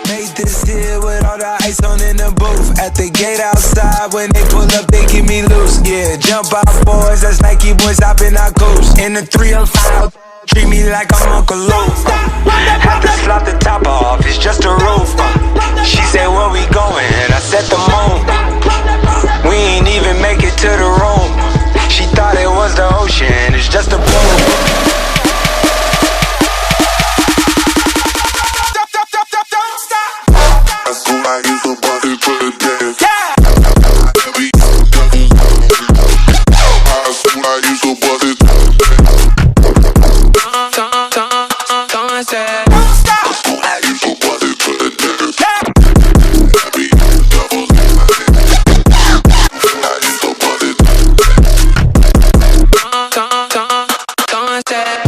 Made this deal with all the ice on in the booth. At the gate outside, when they pull up, they keep me loose. Yeah, jump out, boys, that's Nike boys hopping our coast. In the 305, treat me like I'm Uncle Luke. Had to slap the top off, it's just a roof. She said, where we going? I said the moon. We ain't even make it to the room. She thought it was the ocean, it's just a pool. I used to bust it to the dance. Yeah. I used to bust it. Someone said, don't stop. I used to bust it to the dance. I used to bust it. Someone said.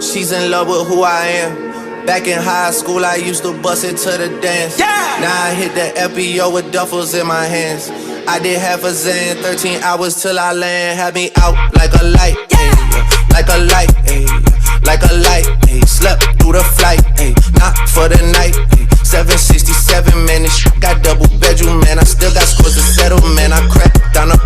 She's in love with who I am. Back in high school, I used to bust it to the dance. Yeah. Now I hit the FBO with duffels in my hands. I did half a Zan, 13 hours till I land. Had me out like a light, yeah. Like a light, ay. Like a light, ay. Slept through the flight, ay. Not for the night, ay. 767, man, this shit got double bedroom, man. I still got scores to settle, man. I cracked down a